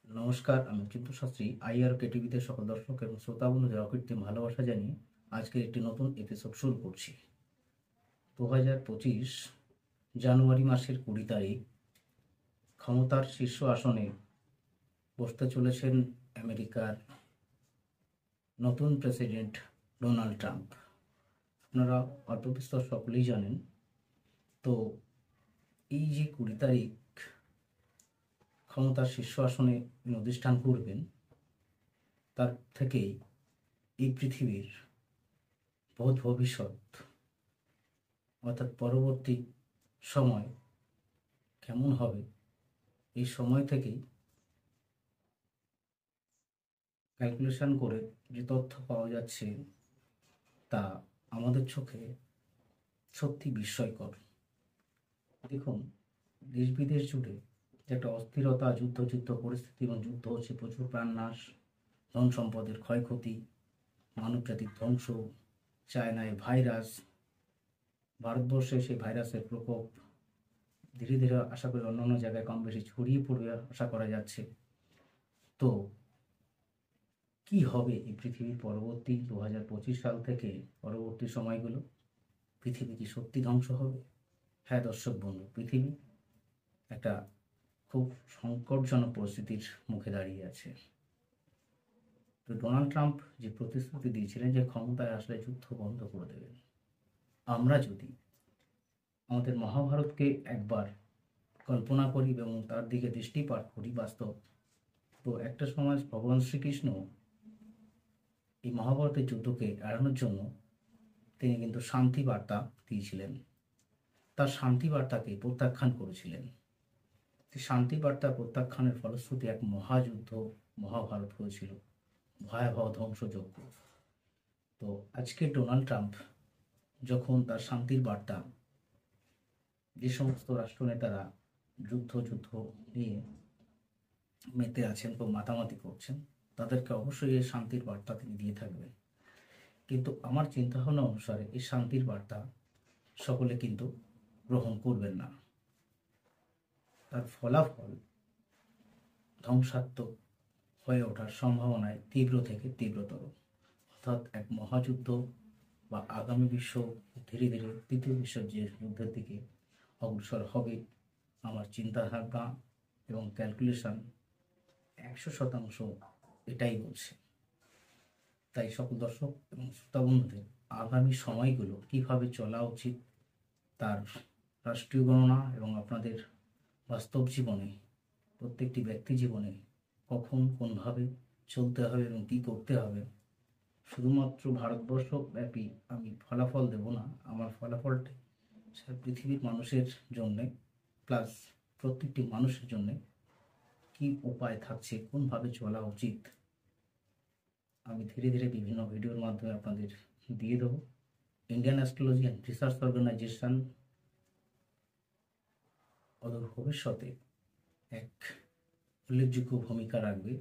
নমস্কার, আমি চিত্ত শাস্ত্রী। আইআরকে টিভিতে সকল দর্শক এবং শ্রোতা বন্ধুদের অকৃত্রিম ভালোবাসা জানিয়ে আজকের একটি নতুন এপিসোড শুরু করছি। 2025 জানুয়ারি মাসের 20 তারিখ ক্ষমতার শীর্ষ আসনে বসতে চলেছেন আমেরিকার নতুন প্রেসিডেন্ট ডোনাল্ড ট্রাম্প। আপনারা অল্প বিস্তর সকলেই জানেন। তো এই যে 20 তারিখ ক্ষমতার শীর্ষ আসনে তিনি অধিষ্ঠান করবেন, তার থেকেই এই পৃথিবীর ভবিষ্যৎ অর্থাৎ পরবর্তী সময় কেমন হবে, এই সময় থেকেই ক্যালকুলেশন করে যে তথ্য পাওয়া যাচ্ছে তা আমাদের চোখে সত্যি বিস্ময়কর। দেখুন, দেশ বিদেশ জুড়ে যে একটা অস্থিরতা, যুদ্ধ পরিস্থিতি এবং যুদ্ধ হচ্ছে, প্রচুর প্রাণনাশ, ধন সম্পদের ক্ষয়ক্ষতি, মানবজাতির ধ্বংস, চায়নায় ভাইরাস, ভারতবর্ষে সেই ভাইরাসের প্রকোপ ধীরে ধীরে আশা করি অন্যান্য জায়গায় কম বেশি ছড়িয়ে পড়বে আশা করা যাচ্ছে। তো কি হবে এই পৃথিবীর পরবর্তী 2025 সাল থেকে পরবর্তী সময়গুলো? পৃথিবী কি সত্যি ধ্বংস হবে? হ্যাঁ দর্শক বন্ধু, পৃথিবী একটা খুব সংকটজনক পরিস্থিতির মুখে দাঁড়িয়ে আছে। তো ডোনাল্ড ট্রাম্প যে প্রতিশ্রুতি দিয়েছিলেন যে ক্ষমতায় আসলে যুদ্ধ বন্ধ করে দেবেন, আমরা যদি আমাদের মহাভারতকে একবার কল্পনা করি এবং তার দিকে দৃষ্টিপাত করি বাস্তব, তো একটা সময় ভগবান শ্রীকৃষ্ণ এই মহাভারতের যুদ্ধকে এড়ানোর জন্য তিনি কিন্তু শান্তি বার্তা দিয়েছিলেন, তার শান্তি বার্তাকে প্রত্যাখ্যান করেছিলেন। শান্তি বার্তা প্রত্যাখ্যানের ফলশ্রুতি এক মহাযুদ্ধ, মহাভারত হয়েছিল, ভয়াবহ ধ্বংসযজ্ঞ। তো আজকে ডোনাল্ড ট্রাম্প যখন তার শান্তির বার্তা, যে সমস্ত রাষ্ট্রনেতারা যুদ্ধ নিয়ে মেতে আছেন বা মাতামাতি করছেন, তাদেরকে অবশ্যই এই শান্তির বার্তা তিনি দিয়ে থাকবেন। কিন্তু আমার চিন্তাভাবনা অনুসারে এই শান্তির বার্তা সকলে কিন্তু গ্রহণ করবেন না। তার ফলাফল ধ্বংসাত্মক হয়ে ওঠার সম্ভাবনায় তীব্র থেকে তীব্রতর, অর্থাৎ এক মহাযুদ্ধ বা আগামী বিশ্ব ধীরে ধীরে তৃতীয় বিশ্ব যে যুদ্ধের দিকে অগ্রসর হবে। আমার চিন্তাভাবনা এবং ক্যালকুলেশন 100% এটাই বলছে। তাই সকল দর্শক এবং শ্রোতা বন্ধুদের আগামী সময়গুলো কিভাবে চলা উচিত, তার রাষ্ট্রীয় গণনা এবং আপনাদের বাস্তব জীবনে, প্রত্যেকটি ব্যক্তি জীবনে কখন কোনভাবে চলতে হবে এবং কী করতে হবে, শুধুমাত্র ভারতবর্ষব্যাপী আমি ফলাফল দেব না। আমার ফলাফলটি পৃথিবীর মানুষের জন্যে, প্লাস প্রত্যেকটি মানুষের জন্যে কি উপায় থাকছে, কোনভাবে চলা উচিত, আমি ধীরে ধীরে বিভিন্ন ভিডিওর মাধ্যমে আপনাদের দিয়ে দেবো। Indian astrology and research organization অদূর ভবিষ্যতে এক উল্লেখযোগ্য ভূমিকা রাখবে